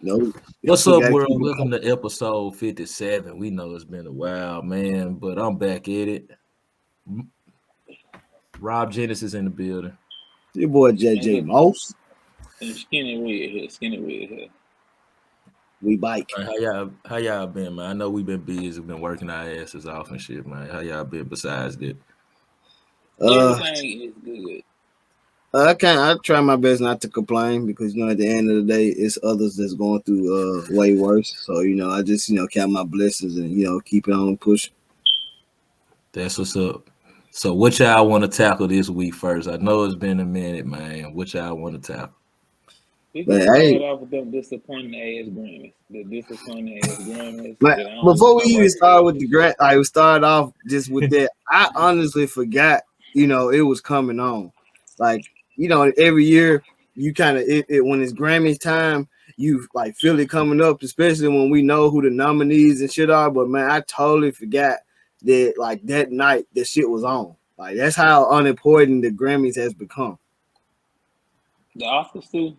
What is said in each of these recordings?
No, What's we up, gotta keep world? it Welcome to episode 57. We know it's been a while, man, but I'm back at it. Rob Genesis in the building. your boy And JJ look, Moss. and skinny red here, skinny red here. We bike. Man, how y'all been, man? I know we've been busy, we've been working our asses off and shit, man. How y'all been besides that? Uh, Everything is good. I try my best not to complain because at the end of the day, it's others that's going through way worse. So I just count my blessings and keep it on push. That's what's up. So what y'all want to tackle this week first? I know it's been a minute, man. What y'all want to tackle? We can But start hey, off with them disappointing ass Grammys. The disappointing ass Grammys man, that I don't before even we know even why start people with do the shit. grant, I would start off just with that. I honestly forgot, it was coming on. Like, every year you kind of when it's Grammys time, you like feel it coming up, especially when we know who the nominees and shit are. But man, I totally forgot that like that night that shit was on. Like that's how unimportant the Grammys has become. The Oscars too.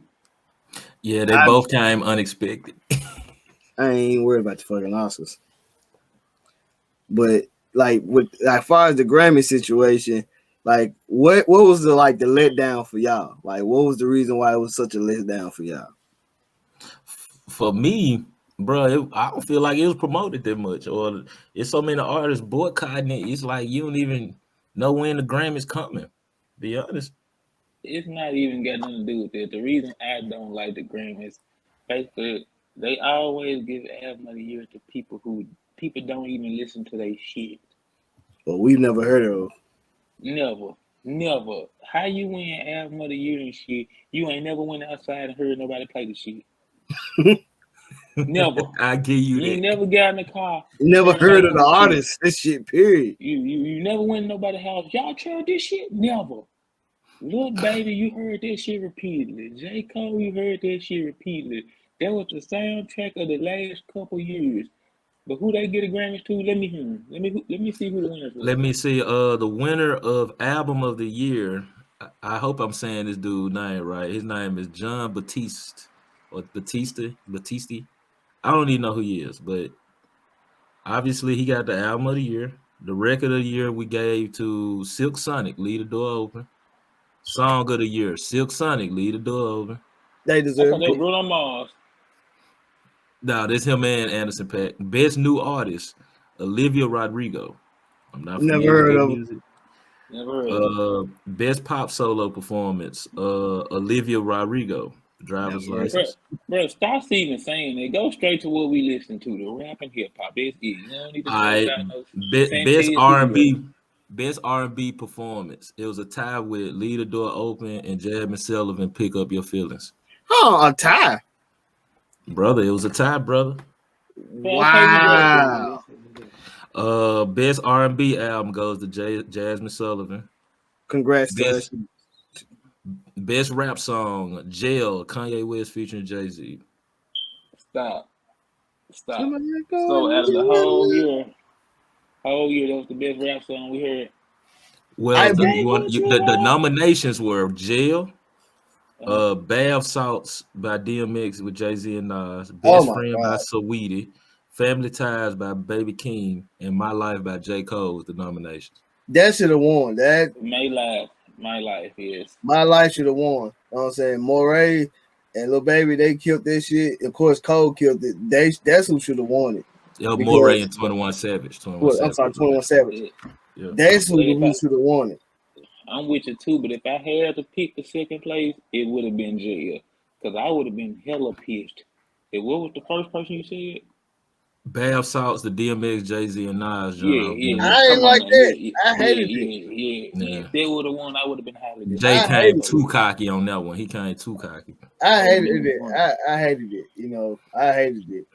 Yeah, they I both came unexpected. I ain't worried about the fucking Oscars. But like with as far as the Grammy situation, like what was the letdown for y'all? Like what was the reason why it was such a letdown for y'all? For me, bro, I don't feel like it was promoted that much, or it's so many artists boycotting it. It's like you don't even know when the Grammys coming. Be honest. It's not even got nothing to do with it. The reason I don't like the Grammys, basically, they always give album of the year to people who people don't even listen to their shit. But we've never heard of. Never. Never. How you win album of the year and shit? You ain't never went outside and heard nobody play the shit. Never. I give you You ain't that. never got in the car and Never heard nobody heard of play the the shit. artist. This shit, period. You never went to nobody's house. Y'all tried this shit? Never. Look, baby, you heard that shit repeatedly. J. Cole, you heard that shit repeatedly. That was the soundtrack of the last couple years. But who they get a Grammys to? Let me hear 'em. Let me see who the winners Let was. me see. The winner of album of the year. I hope I'm saying this dude name right. His name is John Batiste or Batista. Batiste. I don't even know who he is, but obviously he got the album of the year. The record of the year we gave to Silk Sonic, Leave the Door Open. Song of the year, Silk Sonic, Leave the Door Open. They I thought deserve they it. Bruno Mars. Now, this him and Anderson Paak. Best new artist, Olivia Rodrigo. I'm not Never familiar with heard her of it. music. Never heard of him. Best pop solo performance, Olivia Rodrigo, Never Driver's heard of Bro, License. it. bro, stop even saying that. Go straight to what we listen to, the rap and hip hop. That's it. You don't need to worry I about no best Sanchez R and studio. B, best R&B performance. It was a tie with Leave the Door Open and Jasmine Sullivan. Pick Up Your Feelings, Oh, a tie. brother. It was a tie, brother. Okay, we go. Wow. Best R&B album goes to Jasmine Sullivan. Congrats to Best us. best rap song, Jail, Kanye West featuring Jay Z. Stop. Stop. Somebody So going out of the to whole year, that was the best rap song we heard. Well, I the be you want What you, you the want? nominations were Jail, Uh-huh. Bath Salts by DMX with Jay Z and Nas, oh Best my Friend by god. Saweetie, Family Ties by Baby King, and My Life by J. Cole was the nominations. That should have won. That My life. My life is. my life should have won. You know what I'm saying? Moray and Lil Baby, they killed this shit. Of course, Cole killed it. That's who should have won it. Yo, Moray Because and 21 Savage. 21 what I'm Savage. sorry, 21 Savage. It, Yeah. That's but if who should have won it. I'm with you too, but if I had to pick the second place, it would have been jail. Because I would have been hella pissed. What was the first person you said? Bath Salts, the DMX, Jay Z, and Nas Yeah, joint. yeah. I ain't Come on like now. that. Yeah, yeah, I yeah, hated it. yeah, yeah, yeah. Yeah. If they would have won, I would have been highly Jay I disappointed. came hated So it. too yeah, cocky on that one. He came too cocky. I I would have hated been it. disappointed. I hated it. I hated it.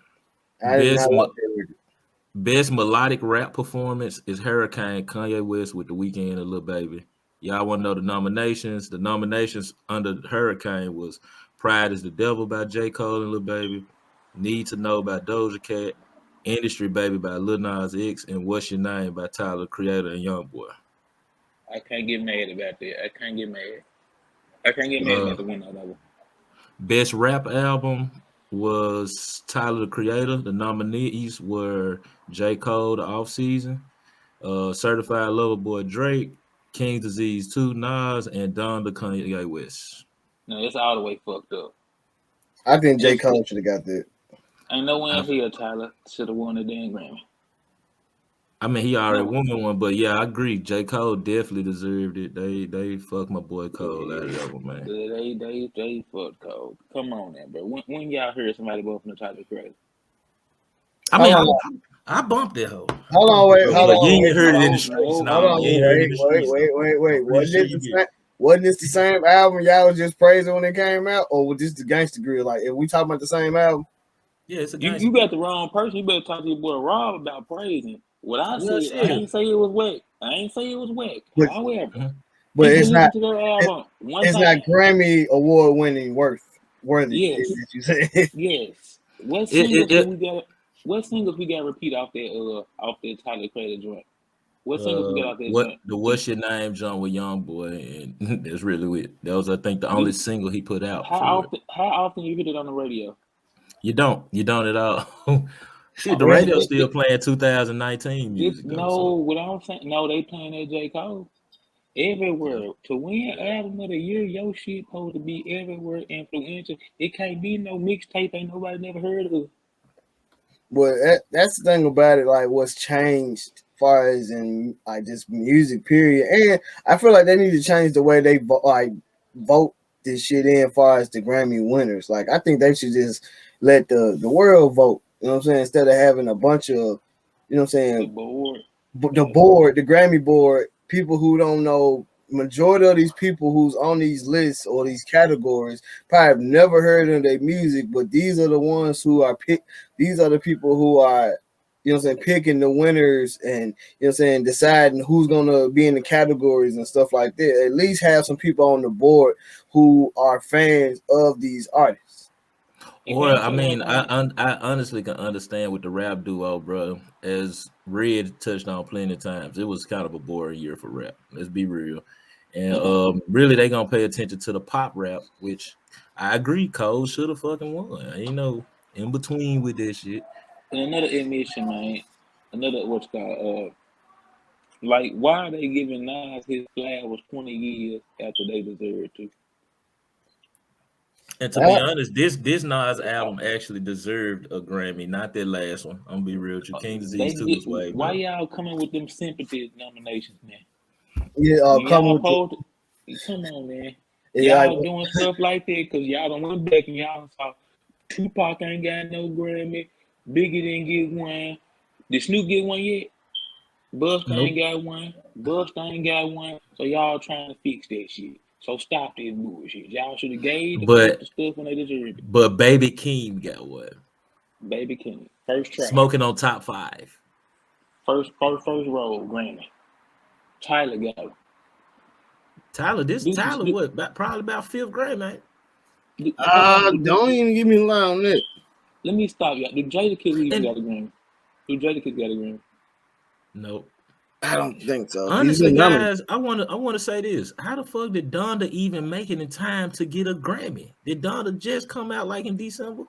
I did not Best like that record. Best melodic rap performance is Hurricane, Kanye West with The Weeknd and Lil Baby. Y'all want to know the nominations? The nominations under Hurricane was Pride is the Devil by J. Cole and Lil Baby, Need to Know by Doja Cat, Industry Baby by Lil Nas X, and What's Your Name by Tyler, the Creator, and Youngboy. I can't get mad about that. I can't get mad. I can't get mad Uh, about the winner of that one. Best rap album was Tyler the Creator. The nominees were J. Cole, The Off Season, Certified Lover Boy Drake, King's Disease 2, Nas, and Don the Kanye West. No, it's all the way fucked up. I think J. It's, Cole should have got that. ain't no way in I, hell Tyler should have won the damn Grammy. I mean, he already No. won one, but yeah, I agree. J. Cole definitely deserved it. They fucked my boy Cole out of that one, man. They fucked Cole. Come on now, bro. When y'all heard somebody bumping the Tyler Creator? I mean, Hold on, I bumped that hoe. hold on, wait, hold But you on, ain't wait, heard it in the no, streets. no, No, hold on, you ain't heard it in wait, the streets. I'm pretty sure you did. Wasn't this the same album y'all was just praising when it came out, or was this the Gangsta Grill? Like, if we talking about the same album, Yeah, it's a You gangster. got the wrong person. You better talk to your boy Rob about praising. What I Well, said, I shit. ain't say it was whack. I ain't say it was whack. but However, but you can it's listen not to that album one it's not time. Grammy award winning worthy. Yes, Is you say? yes. What It, singles it, do we got? What singles we got to repeat off that Tyler Creator joint? What singles we got off that joint? What's your name, John with Young Boy, and that's really it. That was, I think, the only single he put out for it. How often you hear it on the radio? You don't at all. Shit, the Oh, Grammy, radio's still playing 2019 music though. no, So what I'm saying, no, they playing that J Cole. Everywhere. To win album of the year, your shit supposed to be everywhere influential. It can't be no mixtape ain't nobody never heard of. but that's the thing about it. Like, what's changed as far as in like just music period, and I feel like they need to change the way they vote this shit in as far as the Grammy winners. Like, I think they should just let the world vote. You know what I'm saying? Instead of having a bunch of, you know what I'm The saying, board. the board, the Grammy board, people who don't know. Majority of these people who's on these lists or these categories probably have never heard of their music, but these are the ones who are picked. These are the people who are, you know what I'm saying, picking the winners and, you know what I'm saying, deciding who's gonna be in the categories and stuff like that. At least have some people on the board who are fans of these artists. And or can I I say one mean, thing? I honestly can understand with the rap duo, bro. As Red touched on plenty of times, it was kind of a boring year for rap. Let's be real. And really, they gonna pay attention to the pop rap, which I agree, Cole should have fucking won. You know, in between with this shit. And another admission, man. Another what's called like why are they giving Nas his flowers 20 years after they deserve to? And to be Uh, honest, this Nas album actually deserved a Grammy, not that last one. I'm gonna be real with you. King They Disease 2 get was way why better. y'all coming with them sympathy nominations, man? yeah, When come y'all with the post, come on, man. like Y'all doing stuff like that because y'all don't went back and y'all saw Tupac ain't got no Grammy, Biggie didn't get one. Did Snoop get one yet? Busta ain't Nope. got one. Busta ain't got one. So y'all trying to fix that shit. So stop this bullshit. Y'all should have gave the folks But the stuff when they deserved it. but Baby Keem got what? Baby King, first track, Smoking on top 5. first roll Grammy. Tyler got it. Tyler what? Probably about 5th grade, man. Hold on. don't even give me a line on that. Let me stop y'all. Do Jada Kid even And got a Grammy? Do Jada Kid got a Grammy? nope. I don't think so. He's Honestly, been nominated. guys, I wanna say this. How the fuck did Donda even make it in time to get a Grammy? Did Donda just come out like in December?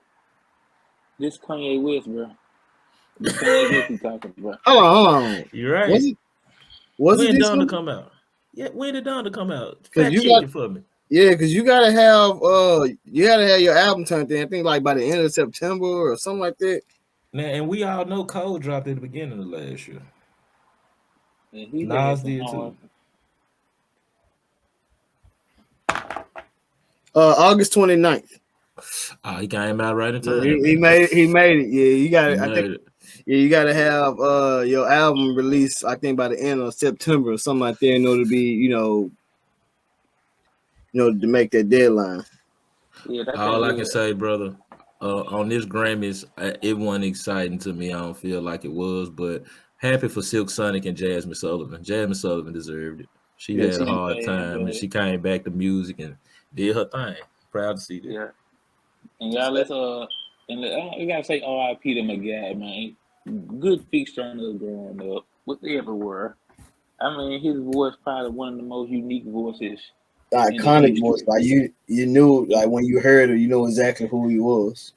This Kanye West, bro. This Kanye West we talking about. Hold on. You're right. Was it was it When this Donda one? come out? Yeah, when did Donda come out? Because Fact you check got it for me. because you gotta have your album turned in. I think like by the end of September or something like that. Now, and we all know Cole dropped at the beginning of last year. And he had Nas some did hard. too. August 29th. Oh, he came out right in Yeah, time. he made it. He made it. Yeah, you got He it. I think made it. yeah, you gotta have your album released. I think by the end of September or something like that in order to be to make that deadline. Yeah, that All can't I be can it. say, brother, on this Grammys, it wasn't exciting to me. I don't feel like it was, but happy for Silk Sonic and Jasmine Sullivan. Jasmine Sullivan deserved it. She Yeah, had a she hard time, and But she came back to music and did her thing. Proud to see that. yeah, and y'all we gotta say R.I.P. to my guy, man. Good fixture on us growing up with everywhere. I mean, his voice probably one of the most unique voices iconic voice. Like you knew, like when you heard it, you know exactly who he was.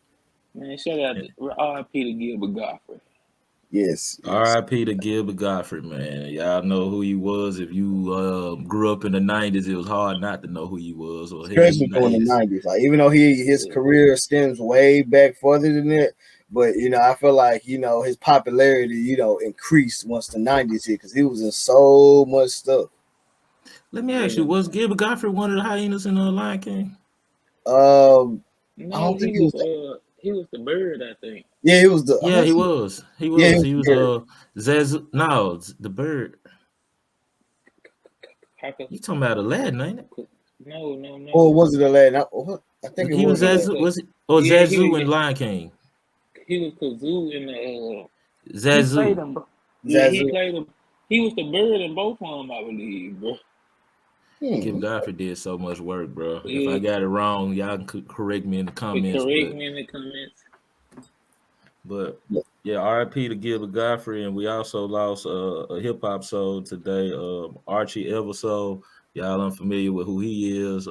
Man, shout out to R.I.P. to Gilbert Gottfrey. Yes. R.I.P. to Gilbert Gottfrey, man. Y'all know who he was. If you grew up in the 90s, it was hard not to know who he was. Or Especially during the 90s. Like even though his career stems way back further than that, but I feel like his popularity increased once the 90s hit because he was in so much stuff. Let me ask you, was Gilbert Gottfrey one of the hyenas in the Lion King? No, I don't think he was the bird, I think. Yeah, he was the. Yeah, he was. He was. Yeah, he was Zazu. No, the bird. You talking about Aladdin, ain't it? No. Or was it Aladdin? I think he was Zazu. Was it? Or Zazu in Lion King? He was Kazoo in the. Zazu. He played him. He was the bird in both of them, I believe, bro. Gilbert Gottfrey did so much work, bro. If I got it wrong, y'all can correct me in the comments. But yeah, R.I.P. to Gilbert Gottfrey, and we also lost a hip hop soul today, Archie Eversole. Y'all unfamiliar with who he is?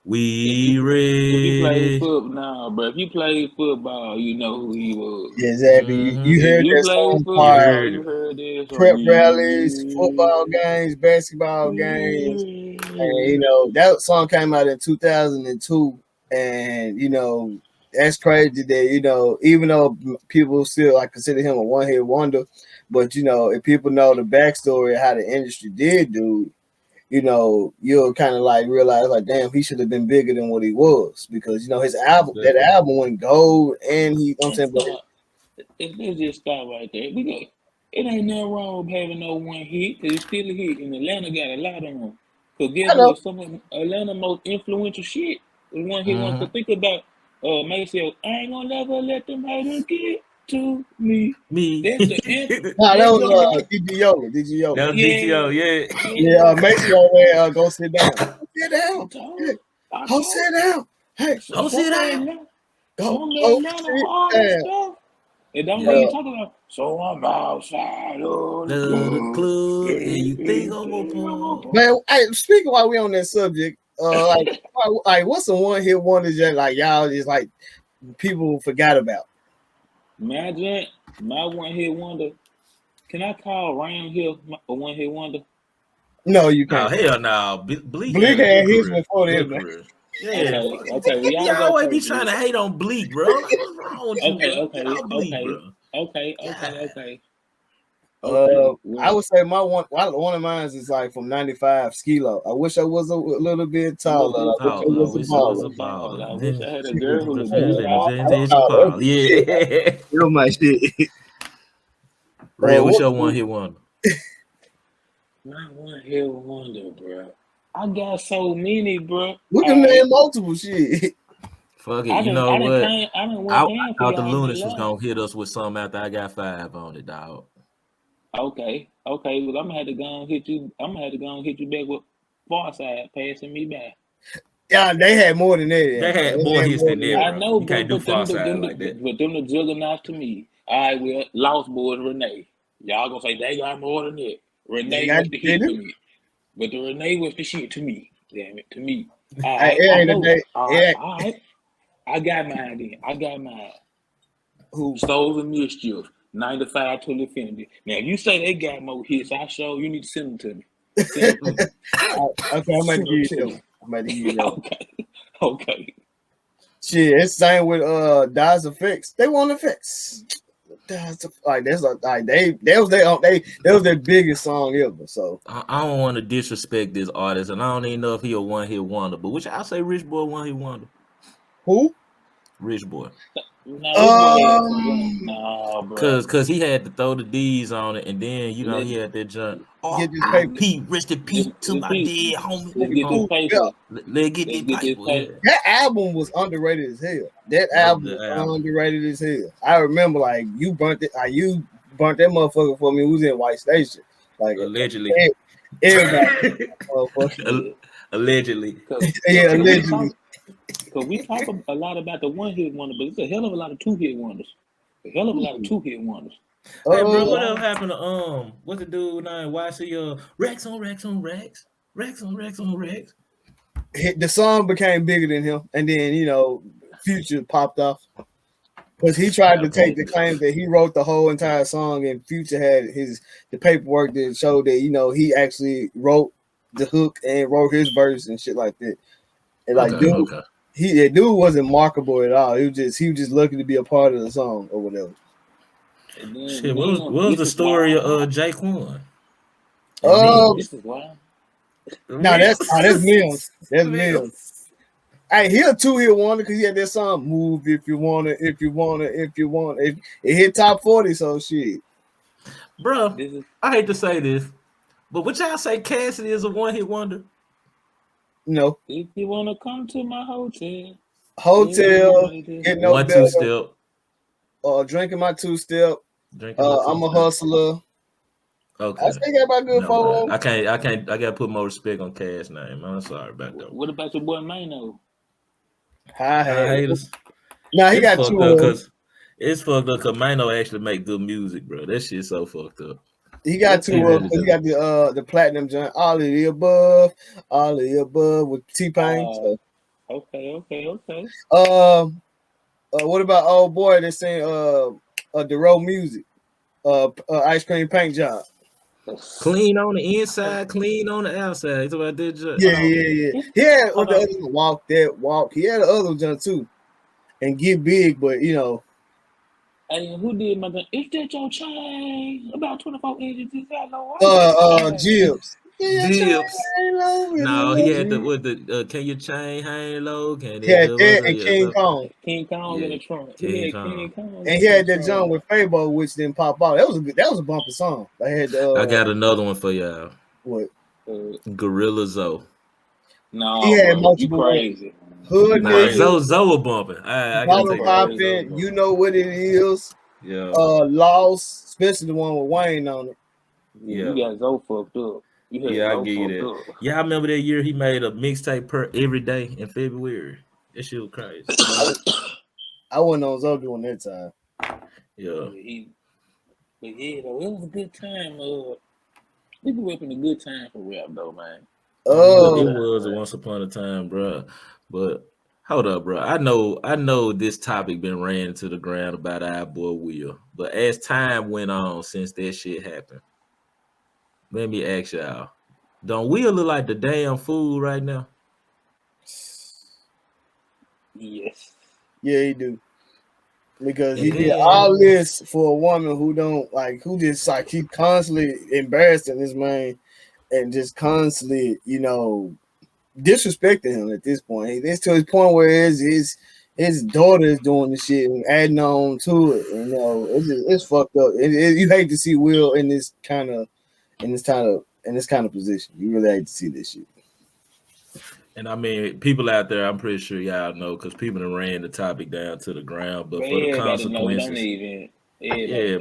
We ready. If you played football, but if you played football, you know who he was. Yeah, exactly. You heard that song part. You heard this. Prep rallies, football games, basketball games, and that song came out in 2002, and that's crazy that even though people still consider him a one-hit wonder, but if people know the backstory of how the industry did, dude, you'll kind of realize damn, he should have been bigger than what he was because his album, that album went gold, and I'm saying, but let's just stop right there. It ain't nothing wrong with having no one hit because it's still a hit, and Atlanta got a lot of them. Because guess what? Some of Atlanta's most influential shit is one hit one. So think about Maceo. I ain't gonna never let them haters get to me. That's the anthem. Nah, that was DJ Yola. That was DTO, yeah. Yeah, Maceo, go sit down. Sit down. Go sit down. Hey, go sit down. Go sit down. It don't even talk about. So I'm outside of the club. And you think I'm gonna man? Hey, speaking while we on that subject, what's the one hit wonders that y'all just people forgot about? Imagine my one hit wonder. Can I call Ram Hill a one hit wonder? No, you can't. Oh, hell no. Bleak had his before that, man. Yeah. Okay. Y'all always be trying to hate on Bleak, bro. Like, what's wrong with you? Okay. I would say one of mine is from '95, Skilo. I wish I was a little bit taller. I wish I was a baller. I wish I had a girl who was yeah. You're my shit. Red, what's your one hit wonder? My one hit wonder, bro. I got so many, bro. We can name multiple shit. Fuck it, you know what? I thought the Lunas was gonna hit us with something after I got 5 on it, dog. Okay. Well, I'm gonna have to go and hit you. I'm gonna have to go and hit you back with Far Side passing me back. Yeah, they had more than that. They had more hits than that. I know, you can't do Far Side like that. But them the juggernauts to me. All right, well, Lost Boys Renee. Y'all gonna say they got more than that. Renee was the hit to me. But the Renee was the shit to me. Damn it, to me. All right. I got mine then. I got mine. Who? Souls of Mischief. 95 to Infinity. Now, if you say they got more hits, you need to send them to me. Okay, I'm about to give you them. Okay. Shit, it's the same with Dies Effects. They want effects. That was their biggest song ever. So I don't want to disrespect this artist, and I don't even know if he a one hit wonder. But which I say, Rich Boy one hit wonder. Who? Rich Boy. No, bro. Cause he had to throw the D's on it, and then he had that junk. R.I.P. Rest in peace to my dead homie. Let's get this paper. That album was underrated as hell. That album was underrated as hell. I remember you burnt it. You burnt that motherfucker for me. We was in White Station. Allegedly. Everybody. Allegedly. Yeah, allegedly. Because we talk a lot about the one hit wonder, but it's a hell of a lot of 2-hit wonders. Hey, bro, what else happened to what's the dude name? YC racks on racks on racks, racks on racks on racks. the song became bigger than him, and then Future popped off because he tried to take the claim that he wrote the whole entire song, and Future had the paperwork that showed that he actually wrote the hook and wrote his verse and shit like that. And the dude wasn't marketable at all. He was just lucky to be a part of the song or whatever. Shit, what was the story of Jaquan? This is wild. No, that's Mills. That's Mills. Hey, he a 2-hit wonder because he had that song "Move If You Wanna, If You Wanna, If You Wanna." It hit top 40, so shit. Bro, I hate to say this, but would y'all say Cassidy is a 1-hit wonder? No. If you wanna come to my hotel, get no 1 2-step. Drinking my 2-step. I'm a hustler. Okay. I think about good photo. I gotta put more respect on Cass' name. I'm sorry about that. What about your boy Mano? High haters. Nah, he got fucked 2 up because it's fucked up because Mano actually make good music, bro. That shit's so fucked up. He got 2 of them. He got the platinum joint, all of the above with T-Pain. Okay. What about old boy that sang the road music? Ice Cream Paint Job. Clean on the inside, clean on the outside. It's about that joint. Yeah. He had the other walk. He had the other joint too, and Get Big, but Hey, who did my gun? Is that your chain? About 24 inches. Is that low? Jibs. Jibs. No, he had the can your chain hang low? Can it? That and King Kong. King Kong in the trunk. King Kong. And he had that joint with Fabo, which didn't pop out. That was a bumper song. I got another one for y'all. What? Gorilla Zoe. No, he had multiple crazy. Hood nigga. Zoe bumping. I gotta take popping. You know what it is. Yeah. Lost, especially the one with Wayne on it. Yeah. You got Zoe fucked up. I give you that. Yeah, I remember that year he made a mixtape every day in February. That shit was crazy. I wasn't on Zoe during that time. Yeah. But yeah, though, it was a good time. We grew up in a good time for rap, though, man. It was once upon a time, bro. But hold up, bro. I know this topic been ran into the ground about our boy Will. But as time went on since that shit happened, let me ask y'all, don't Will look like the damn fool right now? Yes. Yeah, he do. Because he did all this for a woman who just keep constantly embarrassing this man and just constantly, disrespecting him at this point. It's to his point where his daughter is doing the shit and adding on to it. It's fucked up. You hate to see Will in this kind of position. You really hate to see this shit. And I mean, people out there, I'm pretty sure y'all know because people done ran the topic down to the ground. But for the consequences,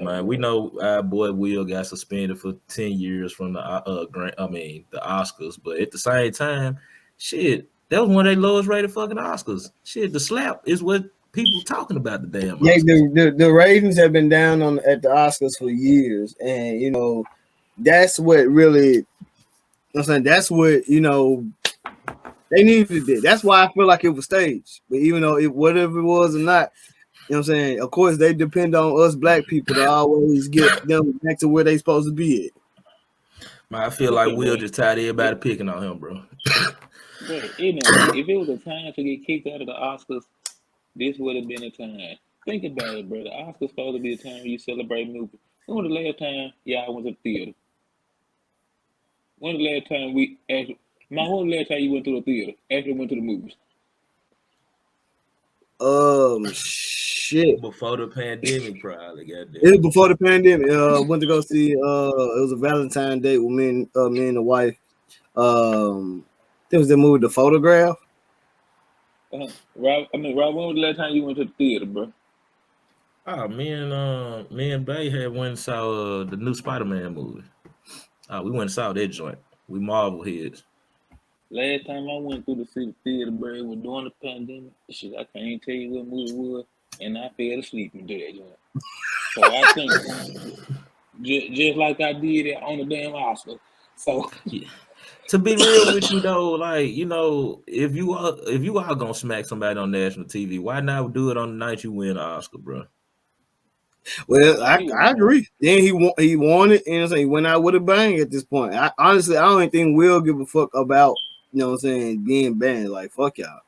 man, we know our boy Will got suspended for 10 years from the Oscars. But at the same time, shit, that was one of their lowest rated fucking Oscars. Shit, the slap is what people talking about the damn Oscars. Yeah, the ratings have been down at the Oscars for years, and that's what really. I'm saying that's what they needed to do. That's why I feel like it was staged. But even though whatever it was or not, what I'm saying? Of course, they depend on us black people to always get them back to where they supposed to be at. Man, I feel like Will just tired of everybody picking on him, bro. If it was a time to get kicked out of the Oscars, this would have been a time. Think about it, bro. The Oscars supposed to be a time where you celebrate movies. When was the last time y'all went to the theater? When was the last time when was the last time you went to the theater? Actually went to the movies? Shit. Before the pandemic, probably. Goddamn. It was before the pandemic. Went to go see. It was a Valentine's date with me and the wife. It was the movie The Photograph. Rob, when was the last time you went to the theater, bro? Oh, me and Bay had went and saw the new Spider-Man movie. We went and saw that joint. We Marvel heads. Last time I went through the theater, bro, it was during the pandemic. Shit, I can't tell you what movie it was, and I fell asleep in that joint. So I think just like I did it on the damn Oscar. So To be real with you though, like if you are gonna smack somebody on national TV, why not do it on the night you win an Oscar, bro? Well, I agree. Then he won it, and he went out with a bang at this point. Honestly, I don't even think Will give a fuck about being banned. Like fuck y'all.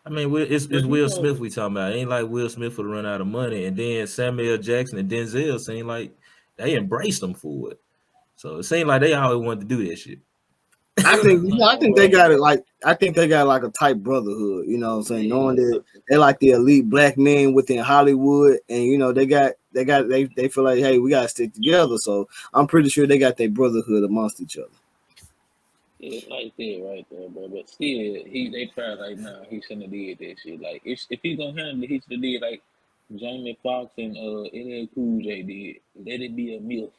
I mean, it's Will Smith we talking about. It ain't like Will Smith would run out of money, and then Samuel Jackson and Denzel seem like they embraced him for it. So it seemed like they always wanted to do that shit. I think they got it like a tight brotherhood, knowing that they're like the elite black men within Hollywood, and they feel like, hey, we gotta stick together. So I'm pretty sure they got their brotherhood amongst each other. Yeah, like that right there, bro. But still, they probably like, nah, he shouldn't have did that shit. Like, if he gonna handle it, he should have did like Jamie Foxx and LL Cool J did. Let it be a myth.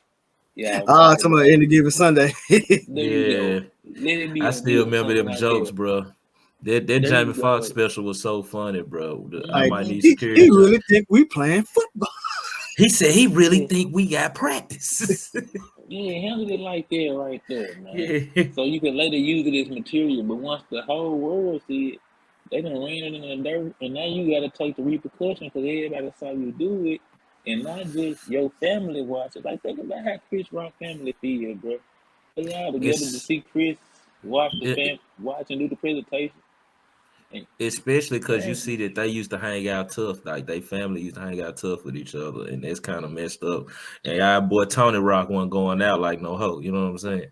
Yeah. Somebody Any Given Sunday. There you go. Let it be. I still remember them like jokes, that. bro. That Jamie Foxx special was so funny, bro. I might need he security. really think we playing football. He said he really think we got practice. Yeah, handle it like that right there, man. Yeah. So you can later use it as material, but once the whole world see it, they done ran it in the dirt, and now you got to take the repercussions because everybody saw you do it, and not just your family watch it. Like, think about how Chris Rock family feel, bro. They all together to see Chris watch and do the presentation. Especially because you see that they used to hang out tough, like they family used to hang out tough with each other, and that's kind of messed up. And our boy Tony Rock wasn't going out like no hoe, you know what I'm saying?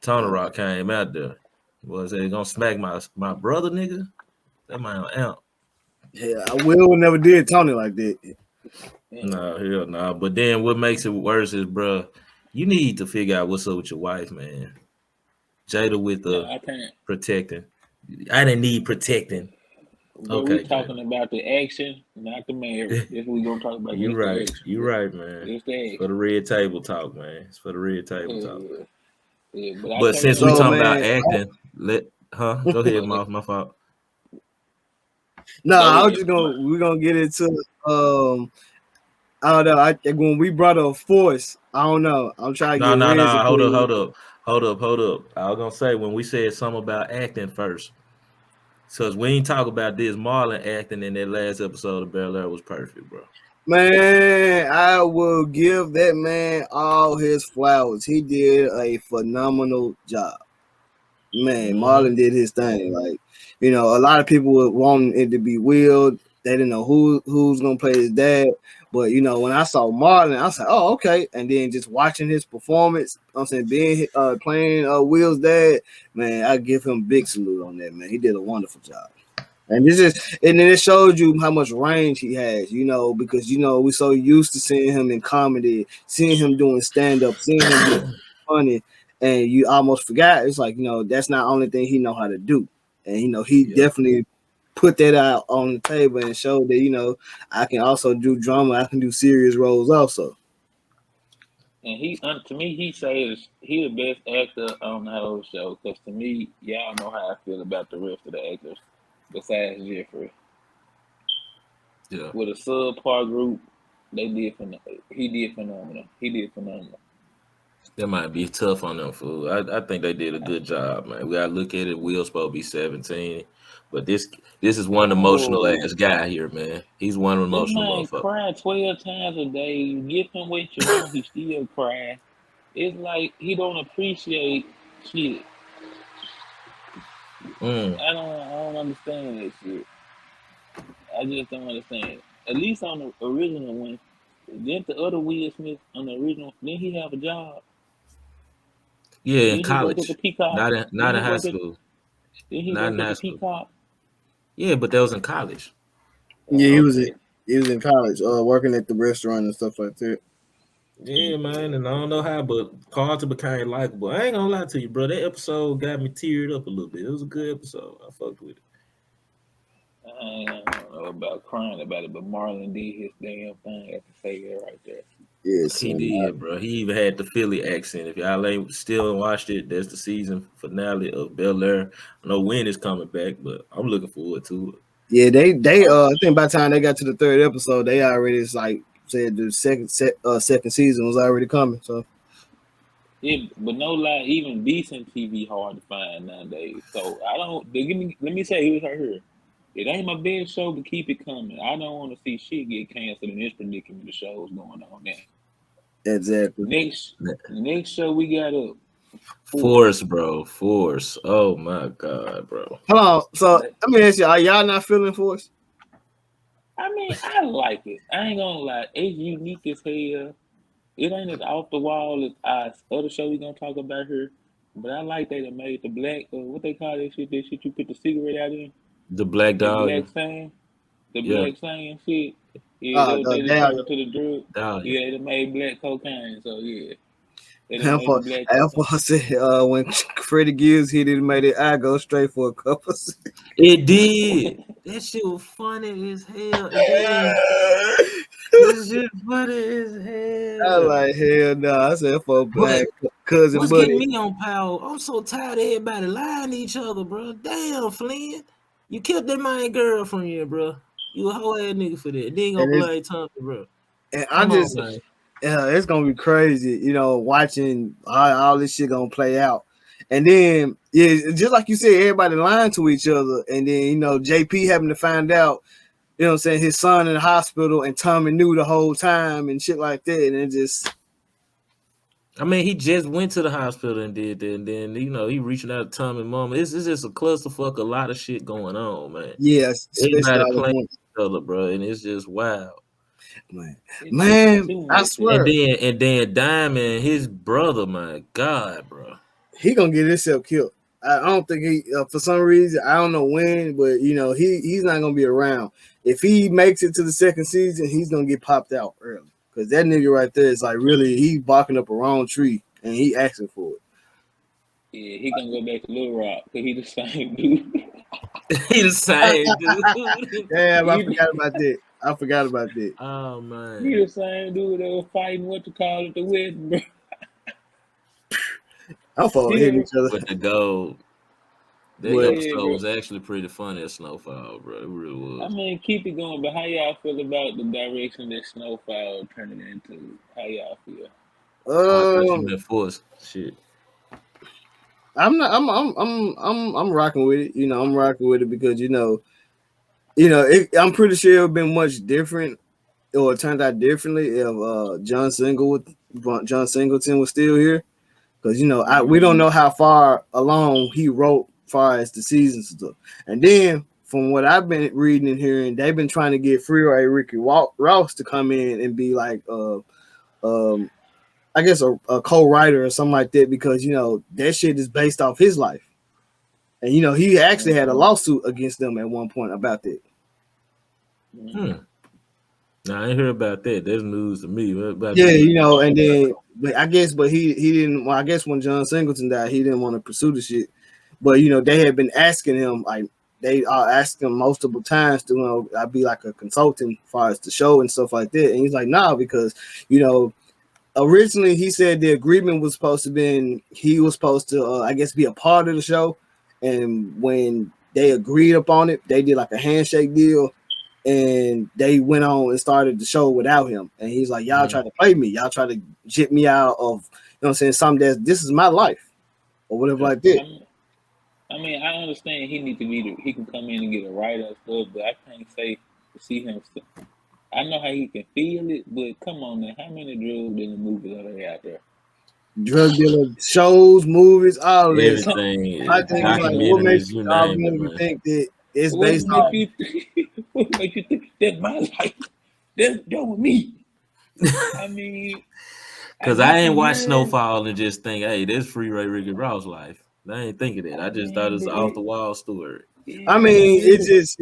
Tony Rock came out there. Was they gonna smack my brother, nigga? That my aunt. Yeah, Will never did Tony like that. No, hell no. But then what makes it worse is, bro, you need to figure out what's up with your wife, man. Jada with the protecting. I didn't need protecting. But okay, we're talking about the action, not the marriage. That's what we're gonna talk about. You're right. You're right, man. It's the action. For the red table talk, man. It's for the red table talk. Yeah, but since we talking about acting, go ahead, Mouse. My fault. No, I was just we're gonna get into I don't know. When we brought up Force, I don't know. I'm trying to get No. Hold up. I was gonna say when we said something about acting first. So we ain't talk about this. Marlon acting in that last episode of Bel Air was perfect, bro. Man, I will give that man all his flowers. He did a phenomenal job. Man, Marlon did his thing. Like, a lot of people were wanting it to be Will. They didn't know who's gonna play his dad. But when I saw Marlon, I said, "Oh, okay." And then just watching his performance, I'm saying playing Will's dad, man, I give him big salute on that, man. He did a wonderful job. And then it shows you how much range he has, because we're so used to seeing him in comedy, seeing him doing stand-up, seeing him be funny, and you almost forgot. It's like, that's not the only thing he know how to do. And he definitely put that out on the table and showed that, I can also do drama, I can do serious roles also. And to me, he says he the best actor on the whole show. Because to me, y'all know how I feel about the rest of the actors besides Jeffrey. Yeah. With a subpar group, he did phenomenal. That might be tough on them, fool. I think they did a good job, man. We gotta look at it. Will's supposed to be 17, but this is one emotional ass guy here, man. He's one emotional motherfucker. Cry 12 times a day. You give him what you want, he still cry. It's like he don't appreciate shit. I don't understand that shit. I just don't understand it. At least on the original one, didn't the other Will Smith on the original, didn't he have a job? Yeah, in college. Not in high school. Didn't he work at the Peacock? Yeah, but that was in college. Yeah, he was in college, working at the restaurant and stuff like that. Yeah, man, and I don't know how, but Carlton became likable. I ain't gonna lie to you, bro. That episode got me teared up a little bit. It was a good episode. I fucked with it. I don't know about crying about it, but Marlon did his damn thing. I have to say that right there. Yes, he did, bro. He even had the Philly accent. If y'all ain't still watched it, that's the season finale of Bel Air. I know when it's coming back, but I'm looking forward to it. Yeah, they I think by the time they got to the third episode, they already said the second season was already coming. So But no lie, even decent TV hard to find nowadays. So I don't. Let me say here's right here. It ain't my best show, but keep it coming. I don't want to see shit get canceled in this predicament. The shows going on now. Exactly. Next show we got up. Force, bro. Force. Oh my god, bro. Hold on. So But, let me ask you: are y'all not feeling Force? I mean, I like it. I ain't gonna lie. It's unique as hell. It ain't as off the wall as other show we gonna talk about here. But I like they done made the black, what they call that shit? That shit you put the cigarette out in? The Black The black Dahlia. sign? The Yeah, black sign shit? Yeah, that what they just Damn. turned into the drug. Dahlia. Yeah, they done made black cocaine. So yeah, they done made the black I cocaine. said when Freddie Gibbs hit it, made it. I go straight for a couple. It did. That shit was funny as hell. And then that shit funny as I hell. like hell no. I said for But cousin what's getting buddy. me on power? I'm so tired of everybody lying to each other, bro. Damn, Flynn. You killed that my girl from you, bro. You a whole ass nigga for that. Then gonna And blame Tommy, bro. I Come on, just man. yeah, it's gonna be crazy, watching how all this shit gonna play out. And then yeah, just like you said, everybody lying to each other, and then JP having to find out, what I'm saying, his son in the hospital and Tommy knew the whole time and shit like that, and it just I mean, he just went to the hospital and did that, and then he reaching out to Tommy mama. It's just a clusterfuck, a lot of shit going on, man. yeah, especially Everybody all at playing once. each other, bro, and it's just wild. Man, Too I much. swear And then Diamond, his brother, my God, bro. he gonna get himself killed. I don't think he for some reason, I don't know when, but he's not gonna be around. If he makes it to the second season, he's gonna get popped out early because that nigga right there is like really he barking up a wrong tree and he asking for it. Yeah, he gonna go back to Little Rock because he the same dude. He the same dude. Damn, I he, forgot about that. I forgot about that. Oh he man. the same dude that was fighting what to call it the wedding, bro. I'm for He hitting never, each other, With the gold. That but yeah, episode bro. was actually pretty funny at Snowfall, bro. It really I was. mean, keep it going, but how y'all feel about the direction that Snowfall turning into? How y'all feel? Oh, I thought you um, meant Force. Shit. I'm not. I'm rocking with it. I'm rocking with it because I'm pretty sure it would been much different or it turned out differently if John Singleton was still here because we don't know how far along he wrote far as the seasons and stuff. And then from what I've been reading and hearing, they've been trying to get Freeway Ricky Ross to come in and be like um I guess a co-writer or something like that because that shit is based off his life. And he actually had a Mm-hmm. lawsuit against them at one point about that. Mm-hmm. Hmm. Now I ain't hear about that. That's news to me. What about Yeah, that? and then but he didn't. Well, I guess when John Singleton died, he didn't want to pursue the shit. But they had been asking him like they are asking him multiple times to I be like a consultant as far as the show and stuff like that. And he's like, nah, because originally he said the agreement was supposed to be he was supposed to I guess be a part of the show, and when they agreed upon it, they did like a handshake deal and they went on and started the show without him. And he's like, y'all try to play me. Y'all try to jit me out of, what I'm saying, something this is my life or whatever Yeah. like that. I understand he need to he can come in and get a writer and stuff, but I can't say to see him. I know how he can feel it, but come on now, how many drugs in the movies are there out there? Drug dealer shows, movies, all this. Come, My Everything, thing is like, what makes documentaries, you y'all name it, movie man. think that it's what based make off you what make you think that's my life? That's with me. I mean, I Cause I get the ain't watched yearn. Snowfall and just think, hey, this free Ray Ricky Ross life. I ain't thinking that. I I just thought it mean, was but off the wall story. I yeah, I mean, mean, it's just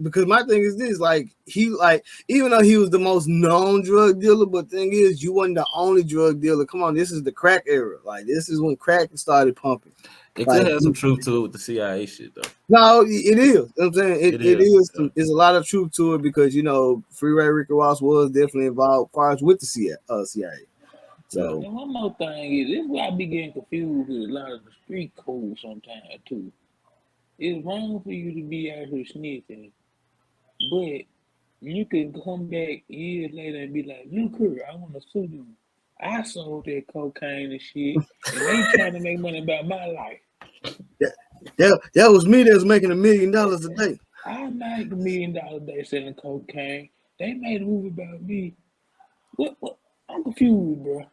because my thing is this: like he, like even though he was the most known drug dealer, but thing is, you wasn't the only drug dealer. Come on, this is the crack era. Like this is when crack started pumping. It could Like have some truth to it with the CIA shit though. no, it is. You know what I'm saying It it is. is. Yeah. There's a lot of truth to it because Freeway Ricky Ross was definitely involved, as far as with the CIA. Yeah. So and one more thing is this is why I be getting confused with a lot of the street code sometimes too. It's wrong for you to be out here snitching, but you can come back years later and be like, look here, I want to sue you. I sold that cocaine and shit, and they trying to make money about my life. That was me that was making $1 million a day. I make $1 million a day selling cocaine. They made a movie about me. What? I'm confused, bro.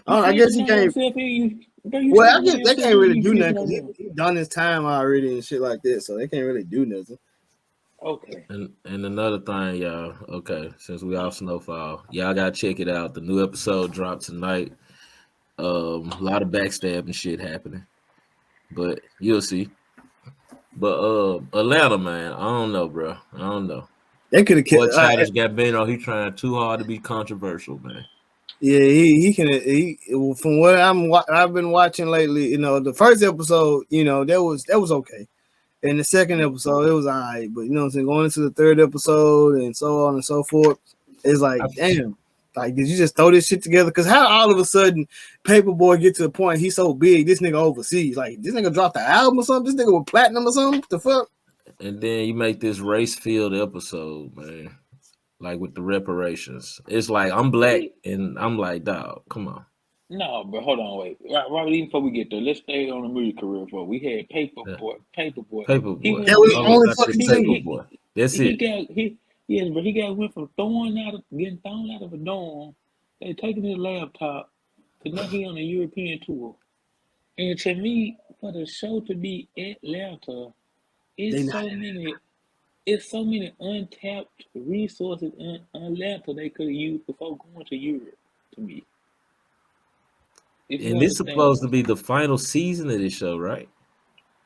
I guess he can't. Well, I guess they can't really do nothing because he done his time already and shit like that, so they can't really do nothing. Okay. And another thing, y'all. Okay, since we off Snowfall, y'all gotta check it out. The new episode dropped tonight. A lot of backstabbing shit happening, but you'll see. But Atlanta, man, I don't know, bro. I don't know. They could have Boy, kept. Childish Gambino, he trying too hard to be controversial, man. Yeah, he can. From what I've been watching lately, the first episode, that was okay. And the second episode, it was all right. But, what I'm saying, going into the third episode and so on and so forth, it's like, damn. Like, did you just throw this shit together? Because how all of a sudden Paperboy get to the point he's so big, this nigga overseas. Like, this nigga dropped the album or something? This nigga with platinum or something? What the fuck? And then you make this race-filled episode, man. Like with the reparations. It's like, I'm black, and I'm like, dog, come on. No, but hold on, wait. Right, even before we get there, let's stay on the music career for. We had Paperboy. Paperboy. That was only fucking Paperboy. That's it. But he went from getting thrown out of a dorm. They taking his laptop to now he on a European tour. And to me, for the show to be Atlanta, it's so many untapped resources in Atlanta they could have used before going to Europe. To me. And this supposed to be the final season of this show, right?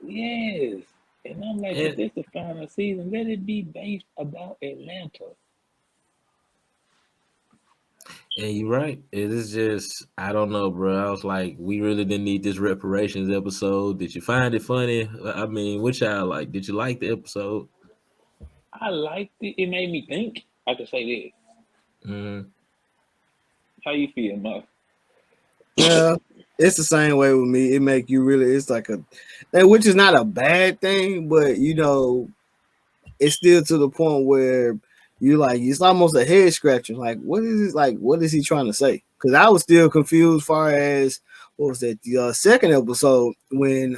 Yes. And I'm like, if it's the final season, let it be based about Atlanta. And you're right. It is just, I don't know, bro. I was like, we really didn't need this reparations episode. Did you find it funny? I mean, what y'all like? Did you like the episode? I liked it. It made me think. I could say this. Mm-hmm. How you feel, Muff? Yeah, it's the same way with me. It make you really. It's like which is not a bad thing, but it's still to the point where you like it's almost a head scratcher. Like, what is it? Like, what is he trying to say? Because I was still confused. Far as what was that? The second episode when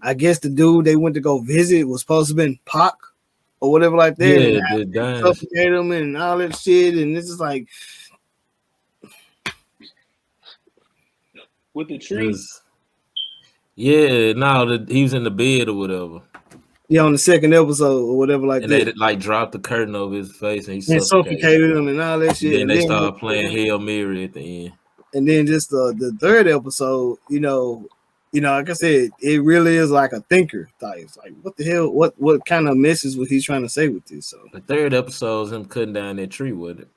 I guess the dude they went to go visit was supposed to have been Pac or whatever like that. Yeah, and suffocate him and all that shit, and this is like. With the tree? Yeah, no, he was in the bed or whatever. Yeah, on the second episode or whatever like and that. And they like dropped the curtain over his face and he suffocated him and all that shit. And then they started playing Hail Mary at the end. And then just the third episode, like I said, it really is like a thinker type. It's like, what the hell? What kind of message was he trying to say with this? So the third episode is him cutting down that tree with it.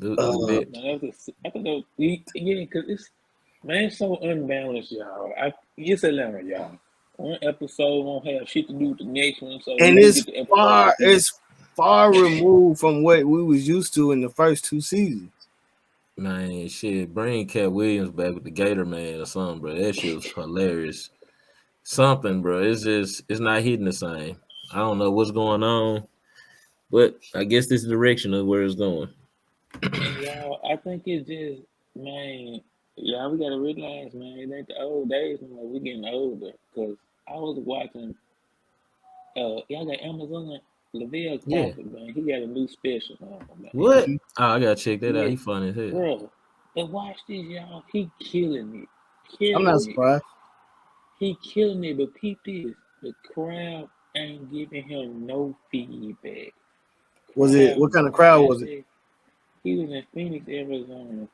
I thought that was, because it's so unbalanced, y'all. It's Atlanta, y'all. One episode won't have shit to do with the next one, so and it's far removed from what we was used to in the first two seasons. Man, shit, bring Cat Williams back with the Gator Man or something, bro. That shit was hilarious. Something, bro. It's not hitting the same. I don't know what's going on, but I guess this is the direction of where it's going. Y'all, I think it's just, man, y'all, we gotta realize, man, it ain't the old days anymore. We getting older. Cause I was watching, y'all got Amazon, Lavelle Crawford, man. He got a new special. Man. What? Oh, I gotta check that out. He funny as hell. Bro, and watch this, y'all. He killing it. I'm not surprised. He killing it, but peep this. The crowd ain't giving him no feedback. What kind of crowd was it? He was in Phoenix, Arizona.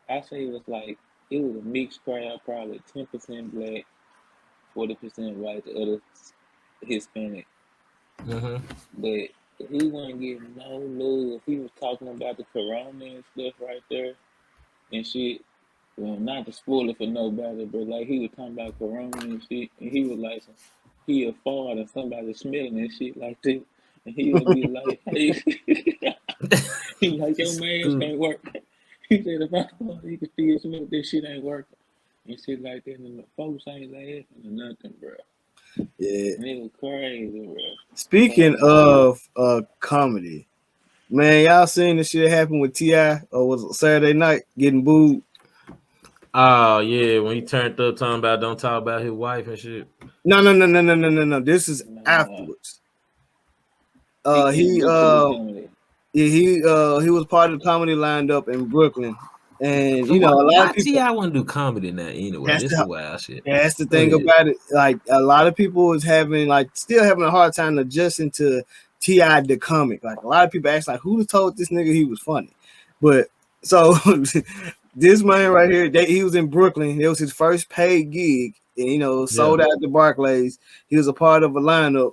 I say it was a mixed crowd, probably 10% black, 40% white, the other Hispanic. Mm-hmm. But he wasn't getting no love. He was talking about the corona and stuff right there and shit. Well, not to spoil it for nobody, but he was talking about corona and shit, and he was like, he a fart and somebody smelling and shit like that. And he would be like, hey, he like, your mask can't work. He said, if I thought he could still smell this shit ain't working. And shit like that, and the folks ain't laughing or nothing, bro. Yeah. And it was crazy, bro. Speaking of comedy, Man, y'all seen the shit happen with T.I. or was it Saturday night getting booed? Oh yeah, when he turned up talking about don't talk about his wife and shit. No. This is Nah, afterwards. he couldn't He look to the comedy. he was part of the comedy lined up in Brooklyn, and So you know a lot why of people. T.I. want to do comedy now anyway? That's This the the wild shit. that's the Go thing ahead. about it. Like a lot of people is having still having a hard time adjusting to T.I. the comic. Like a lot of people ask like, who told this nigga he was funny? But so this man right here, he was in Brooklyn. It was his first paid gig, and sold Yeah. out the Barclays. He was a part of a lineup,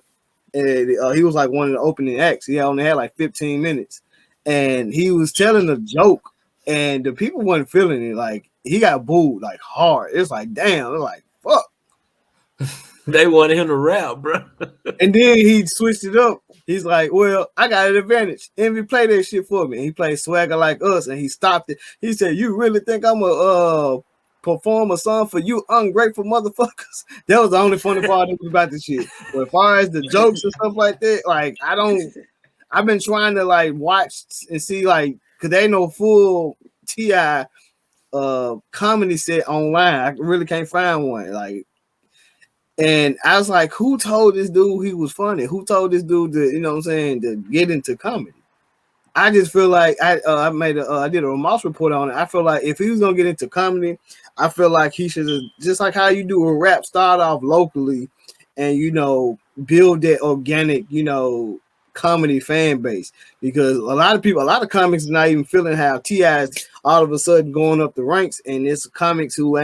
and he was like one of the opening acts. He only had like 15 minutes, and he was telling a joke, and the people weren't feeling it. Like he got booed like hard. It's like damn. It's like fuck. They wanted him to rap, bro. And then he switched it up. He's like, well, I got an advantage. Envy, play that shit for me. And he played Swagger Like Us, and he stopped it. He said, you really think I'm a perform a song for you ungrateful motherfuckers? That was the only funny part about the shit. But as far as the jokes and stuff like that, like I've been trying to like watch and see like, cause there ain't no full T.I. Comedy set online. I really can't find one. Like, and I was like, who told this dude he was funny? Who told this dude to, you know what I'm saying, to get into comedy? I just feel like I did a remorse report on it. I feel like if he was gonna get into comedy, I feel like he should have, just like how you do a rap, start off locally and build that organic, comedy fan base. Because a lot of comics are not even feeling how T.I. is all of a sudden going up the ranks, and it's comics who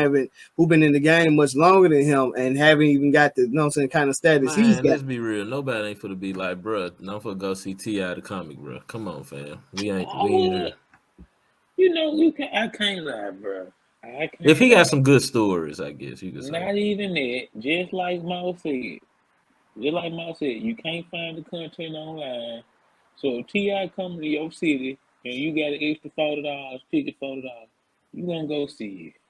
been in the game much longer than him and haven't even got the kind of status he's Man, got. let's be real. Nobody ain't for to be like, bro. I'm for go see T.I. the comic, bro. Come on, fam. We ain't here. You can. I can't lie, bro. I can't. If he lie. got some good stories, I guess you could say. Not even that. Just like Mo said. You can't find the content online. So if T.I. come to your city and you got an extra $40, ticket $40, you gonna go see it.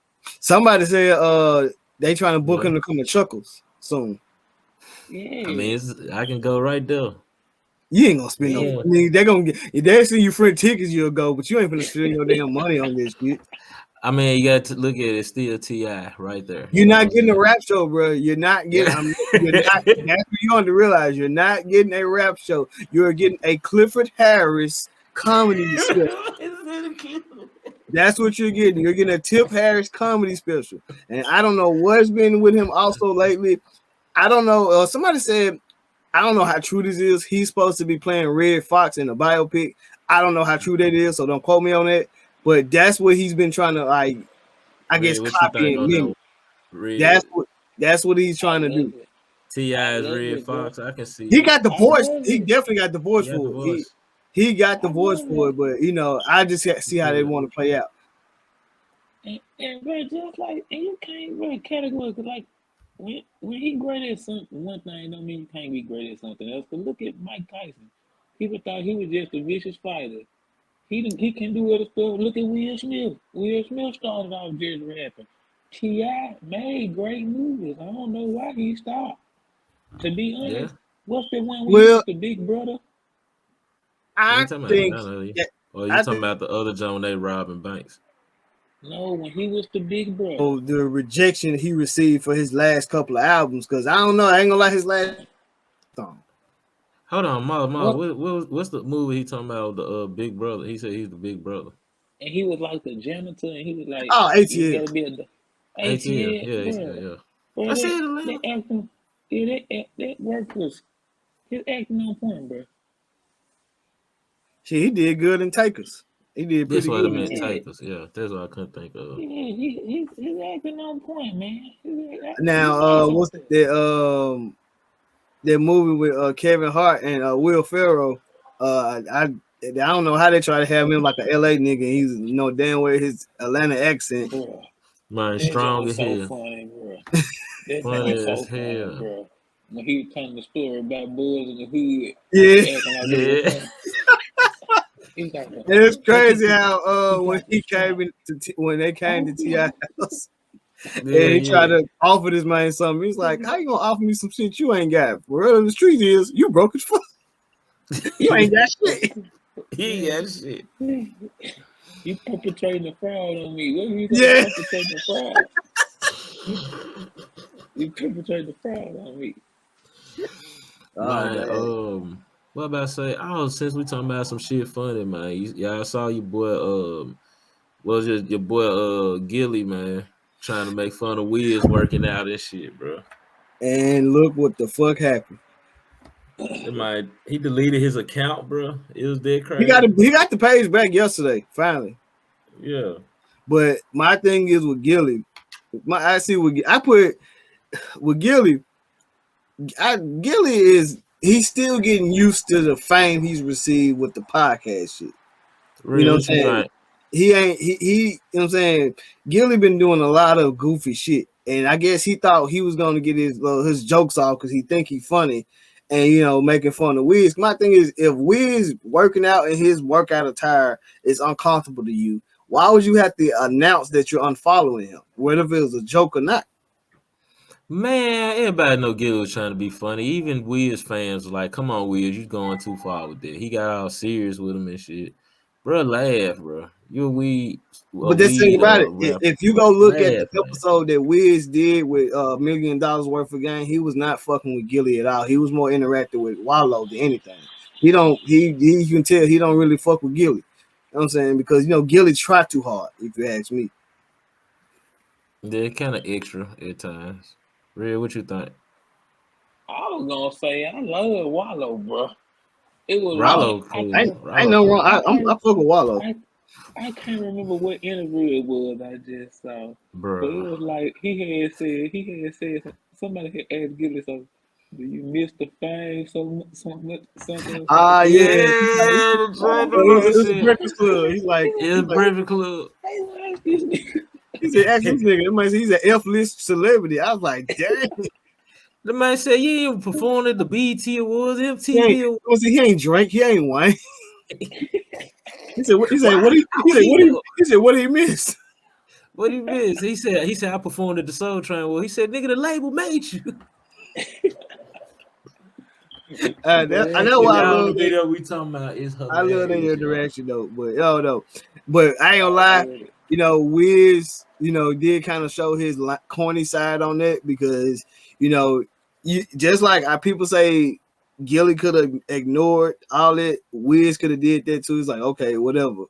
Somebody said they trying to book him to come to Chuckles soon. Yeah. I mean, I can go right there. You ain't gonna spend no money. They're gonna get if they see you free tickets, you'll go, but you ain't gonna spend your damn money on this shit. I mean, you got to look at it. Still T.I. right there. You're not getting a rap show, bro. You're not getting. You're not. That's what you want to realize. You're not getting a rap show. You're getting a Clifford Harris comedy special. That's what you're getting. You're getting a Tip Harris comedy special. And I don't know what's been with him also lately. I don't know. Somebody said, I don't know how true this is. He's supposed to be playing Red Fox in a biopic. I don't know how true that is, so don't quote me on that. But that's what he's been trying to I guess copy and mimic. That's what he's trying to do. T.I.'s Red Fox. I can see. He got the voice. He definitely got the voice for it. He got the voice for it, but I just see how they want to play out. And bro, just like, and you can't really categorize like when he great at something, one thing don't mean you can't be great at something else. But look at Mike Tyson. People thought he was just a vicious fighter. He can do other stuff. Look at Will Smith. Will Smith started off just rapping. T.I. made great movies. I don't know why he stopped. To be honest, what's the one with the Big Brother? I think. Or you talking about the other John they robbing banks? No, when he was the Big Brother. Oh, the rejection he received for his last couple of albums, because I don't know, I ain't gonna like his last song. Hold on, Ma, what's the movie he talking about? The Big Brother. He said he's the Big Brother. And he was like the janitor, and he was like, oh, ATL. Yeah. Bro, I said that acting, that work was his acting on point, bro. Shit, he did good in Takers. He did pretty good. That's what I meant, Takers. Yeah, that's what I couldn't think of. Yeah, he's acting on point, man. Now, what's that movie with Kevin Hart and Will Ferrell? I don't know how they try to have him like an LA nigga. He's damn well his Atlanta accent. Bro, man, strong as hell. Funny, bro. That's so funny, bro. When he was telling the story about boys in the hood, it's crazy how when they came to T.I. house, and he tried to offer this man something. He's like, "How you gonna offer me some shit you ain't got? Word of the street is you broke as fuck. You ain't got shit." He got shit. You perpetrating a fraud on me. What are you gonna Yeah. perpetrate a fraud? You perpetrating a fraud on me. Oh Man, man. what about to say? Oh, since we talking about some shit funny, man. Y'all saw your boy, was just your boy, Gillie, man, trying to make fun of Wiz working out and shit, bro. And look what the fuck happened. He deleted his account, bro. It was dead He got crazy. he got the page back yesterday, finally. Yeah. But my thing is with Gillie, I put with Gillie. Gillie he's still getting used to the fame he's received with the podcast shit. You Real, know what I'm what you saying? think? He you know what I'm saying? Gillie been doing a lot of goofy shit. And I guess he thought he was gonna get his jokes off because he think he's funny and making fun of Wiz. My thing is if Wiz working out in his workout attire is uncomfortable to you, why would you have to announce that you're unfollowing him? Whether it was a joke or not. Man, everybody know Gillie was trying to be funny. Even Wiz fans was like, "Come on, Wiz, you going too far with that." He got all serious with him and shit. Bro, laugh, bro. You a But this thing weed about it, rapper. if you go look at the Laugh, man. episode that Wiz did with $1 million worth of game, he was not fucking with Gillie at all. He was more interactive with Wallow than anything. He don't he you can tell he don't really fuck with Gillie. You know what I'm saying? Because Gillie try too hard, if you ask me. They're kind of extra at times. Real, what you think? I was gonna say I love Wallow, bro. It was Rollo one cool. I ain't Rollo no cool. wrong. I fuck with Wallow. I can't remember what interview it was I just saw, but it Bro. was like he had said somebody had asked Gillie, so do you miss the fame something Ah like yeah. that? Yeah, the Oh, driving It on was a shit. Breakfast Club. He's like, It's Breakfast Club. they asked this nigga. he said, ask this nigga. It might say he's an F-list celebrity. I was like, damn. The man said, "You ain't performed at the BET Awards, He ain't, MTV Awards." he ain't drink. He ain't wine. He said, what? He said, Why? what? He said, what did he miss? What do you miss? He said, I performed at the Soul Train. Well, he said, nigga, the label made you. I know If why I y'all love the that. video we talking about is I love that hilarious, your y'all. direction though, but no. But I ain't gonna I lie, love it. Wiz, did kind of show his corny side on that because you just like people say Gillie could have ignored all that, Wiz could have did that too. It's like okay, whatever.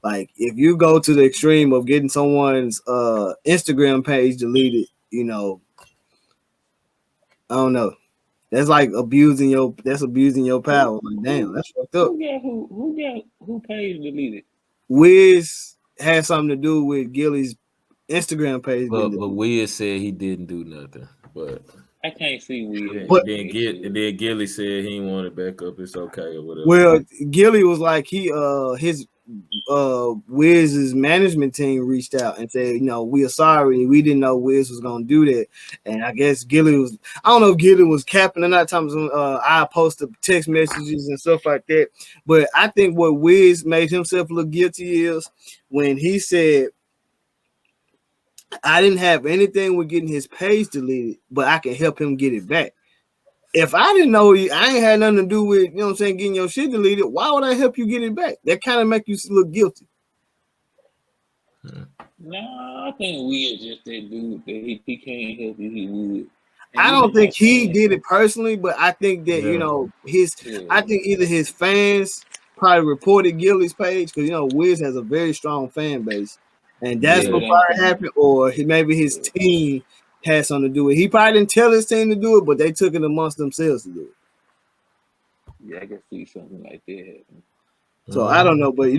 Like if you go to the extreme of getting someone's Instagram page deleted, I don't know. That's like abusing your power. Like damn, that's fucked up. Who page deleted? Wiz had something to do with Gillie's Instagram page But being but deleted. Wiz said he didn't do nothing. But I can't see Will But doing that shit. then Gillie said he didn't want it back up. It's okay or whatever. well, Gillie was like his Wiz's management team reached out and said, we are sorry, we didn't know Wiz was gonna do that. And I guess Gillie was, I don't know if Gillie was capping or not. Times I posted text messages and stuff like that. But I think what Wiz made himself look guilty is when he said, I didn't have anything with getting his page deleted, but I can help him get it back. If I didn't know you, I ain't had nothing to do with, getting your shit deleted, why would I help you get it back? That kind of make you look guilty. Nah, I think Will just that dude that he can't help you, he would. I don't think he did it personally, but I think that, I think either his fans probably reported Gillie's page because, Wiz has a very strong fan base. And that's what probably happened, or maybe his team had something to do with it. He probably didn't tell his team to do it, but they took it amongst themselves to do it. Yeah, I can see something like that happen. So I don't know, but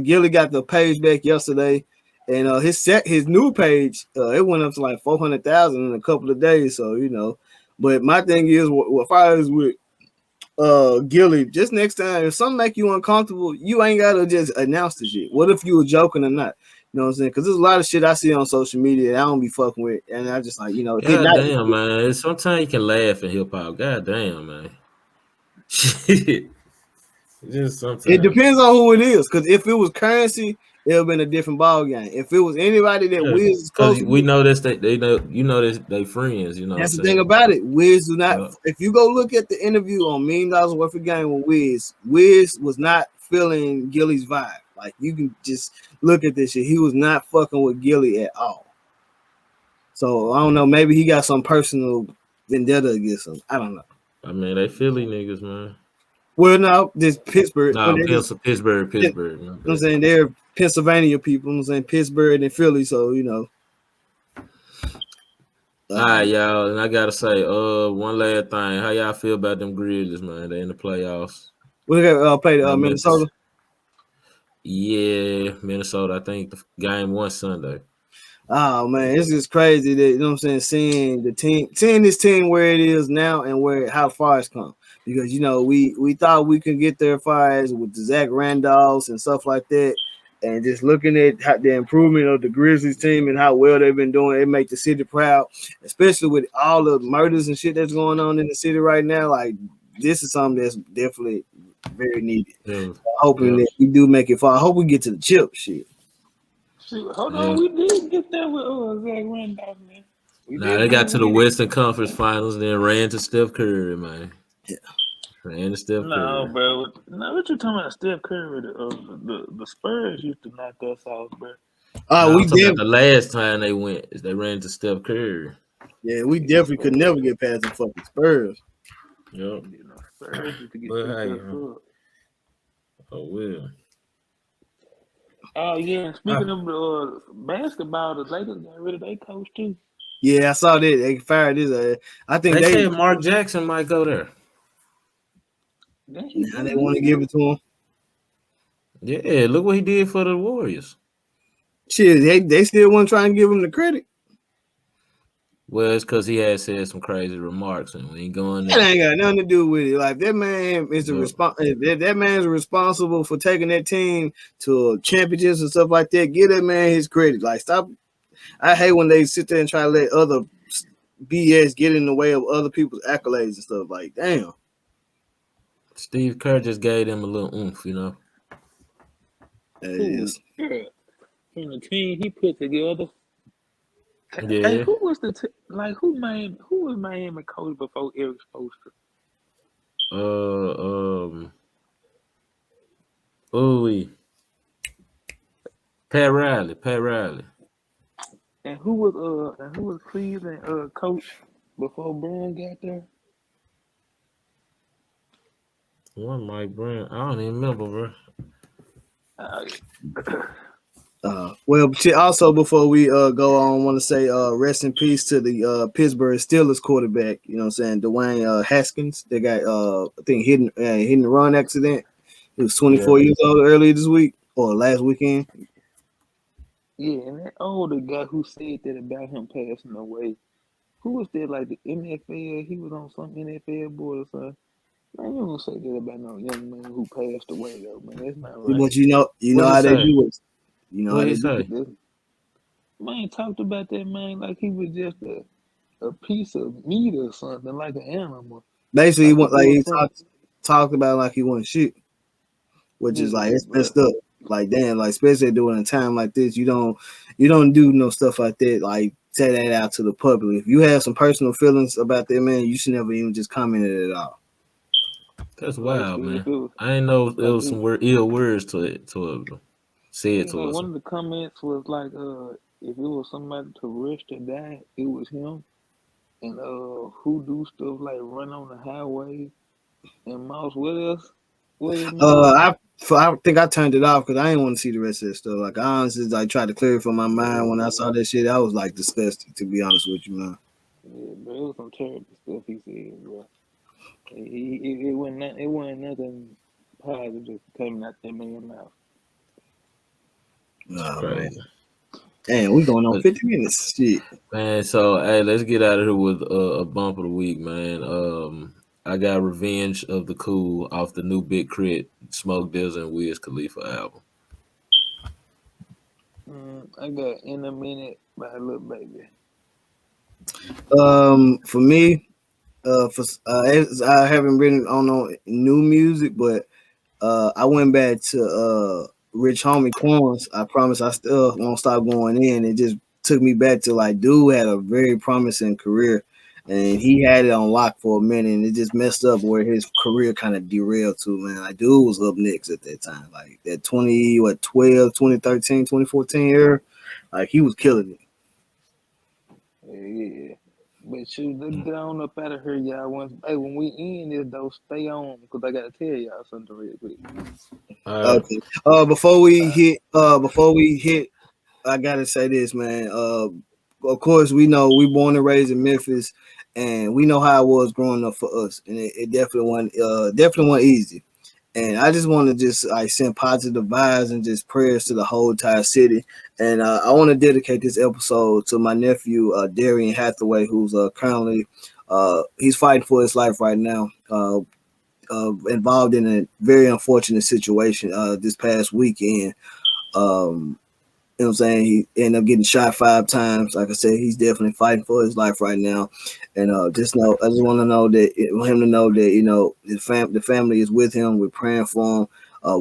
Gillie got the page back yesterday, and his new page it went up to like 400,000 in a couple of days. So but my thing is, what fires with Gillie, just next time if something make you uncomfortable, you ain't gotta just announce the shit. What if you were joking or not? You know what I'm saying? Because there's a lot of shit I see on social media that I don't be fucking with, and I just like God damn, man. Sometimes you can laugh and hip hop. God damn, man. Shit. Just sometimes It depends on who it is. Because if it was Currency, it would have been a different ball game. If it was anybody that Wiz is close because to, we know that's they know they friends. You know what I'm that's the saying? thing about it. Wiz do not. Yeah. If you go look at the interview on $1 Million Worth of Game with Wiz was not feeling Gillie's vibe. Like you can just look at this shit. He was not fucking with Gillie at all. So I don't know. Maybe he got some personal vendetta against him. I don't know. I mean, they Philly niggas, man. Well, no, this Pittsburgh. No, Well, Pittsburgh. you know what I'm saying? They're Pennsylvania people. You know what I'm saying? Pittsburgh and Philly. So, you know. All right, y'all. And I got to say, one last thing. How y'all feel about them Grizzlies, man? They in the playoffs. We got played Minnesota. Yeah, Minnesota. I think the game won Sunday. Oh man, it's just crazy that you know what I'm saying, seeing this team where it is now and how far it's come. Because you know, we thought we could get there far as with the Zach Randolphs and stuff like that. And just looking at how the improvement of the Grizzlies team and how well they've been doing, it makes the city proud, especially with all the murders and shit that's going on in the city right now. Like this is something that's definitely very needed. Yeah. Hoping that we do make it far. I hope we get to the chip shit. Hold on, we did get there with Zach Randolph, man. They got to the Western Conference Finals and then ran to Steph Curry, man. Yeah. Ran to Steph Curry. No, bro. No, what you talking about? Steph Curry? The Spurs used to knock us out, bro. We did the last time they went. They ran to Steph Curry. Yeah, we definitely could never get past the fucking Spurs. Yep. Spurs used to get Oh well. Oh yeah, speaking of basketball, the Lakers got rid of their coach too. Yeah, I saw that they fired his. I think they said Mark Jackson might go there. They want to give it to him. Yeah, look what he did for the Warriors. Shit, they still want to try and give him the credit. Well, it's because he had said some crazy remarks, and we ain't going there. That ain't got nothing to do with it. Like that man is that man's responsible for taking that team to championships and stuff like that. Give that man his credit. Like stop. I hate when they sit there and try to let other BS get in the way of other people's accolades and stuff. Like damn. Steve Kerr just gave them a little oomph, you know. It is. From the team he put together. Yeah. Hey, who was who was Miami coach before Eric Spoelstra? Pat Riley. And who was Cleveland coach before Brown got there? One Mike Brown. I don't even remember, bro. Well, also before we go on, I want to say rest in peace to the Pittsburgh Steelers quarterback. You know what I'm saying, Dwayne Haskins. They got I think hitting the run accident. He was 24 years old earlier this week or last weekend. Yeah, and that older guy who said that about him passing away, who was there like the NFL? He was on some NFL board or something. Man, you don't say that about no young man who passed away though, man. That's not right. But you know how they do it. You know how they do it. Man talked about that man like he was just a piece of meat or something, like an animal. Basically, he talked about like he wasn't shit, which is like it's messed up. Like damn, like especially during a time like this, you don't do no stuff like that. Like say that out to the public. If you have some personal feelings about that man, you should never even just comment it at all. That's wild, man. I didn't know there was some ill words to it. Said to us. One of the comments was like, if it was somebody to rush to die, it was him. And who do stuff like run on the highway and Mouse. What else? I think I turned it off because I didn't want to see the rest of that stuff. Like I honestly tried to clear it from my mind when I saw that shit. I was like disgusted, to be honest with you, man. Yeah, but it was some terrible stuff he said, bro. It wasn't nothing positive coming out that man's mouth. Oh, man. Damn, we going on 50 minutes. Shit. Man, so hey, let's get out of here with a bump of the week, man. I got Revenge of the Cool off the new Big Crit, Smoke Dizzle and Wiz Khalifa album. I got In a Minute by Lil Baby. For me, I haven't been on no new music, but I went back to Rich Homie Corns. I promise I still won't stop going in. It just took me back to like dude had a very promising career, and he had it on lock for a minute, and it just messed up where his career kind of derailed to, man. Like dude was up next at that time, like that 2013, 2014 era, like he was killing it. Yeah. But shoot, let's get on up out of here, y'all. Hey, when we end this though, stay on because I gotta tell y'all something real quick. Okay. Before we hit, I gotta say this, man. Of course, we know we born and raised in Memphis, and we know how it was growing up for us, and it definitely wasn't easy. And I just want to just like send positive vibes and just prayers to the whole entire city. And I want to dedicate this episode to my nephew Darian Hathaway, who's currently he's fighting for his life right now. Involved in a very unfortunate situation this past weekend. You know what I'm saying? He ended up getting shot 5 times. Like I said, he's definitely fighting for his life right now. And I just want to know that him to know that the family is with him. We're praying for him.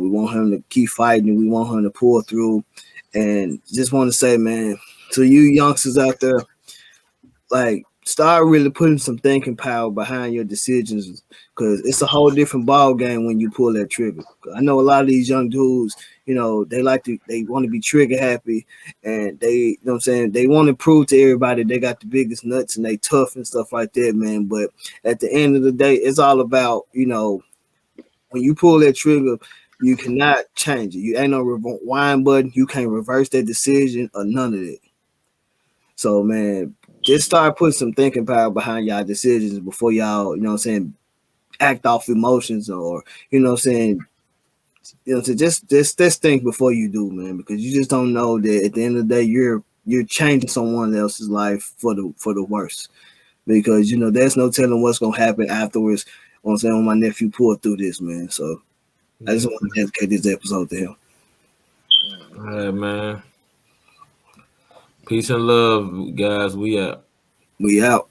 We want him to keep fighting. We want him to pull through. And just want to say, man, to you youngsters out there, like start really putting some thinking power behind your decisions, because it's a whole different ball game when you pull that trigger. I know a lot of these young dudes, they want to be trigger happy, and they what I'm saying, they want to prove to everybody they got the biggest nuts and they tough and stuff like that, man. But at the end of the day, it's all about, when you pull that trigger, you cannot change it. You ain't no rewind button. You can't reverse that decision or none of it. So, man, just start putting some thinking power behind y'all decisions before y'all, act off emotions or, just think before you do, man, because you just don't know that at the end of the day you're changing someone else's life for the worse, because there's no telling what's gonna happen afterwards. I'm saying when my nephew pulled through this, man. So I just want to dedicate this episode to him. All right, man. Peace and love, guys. We out. We out.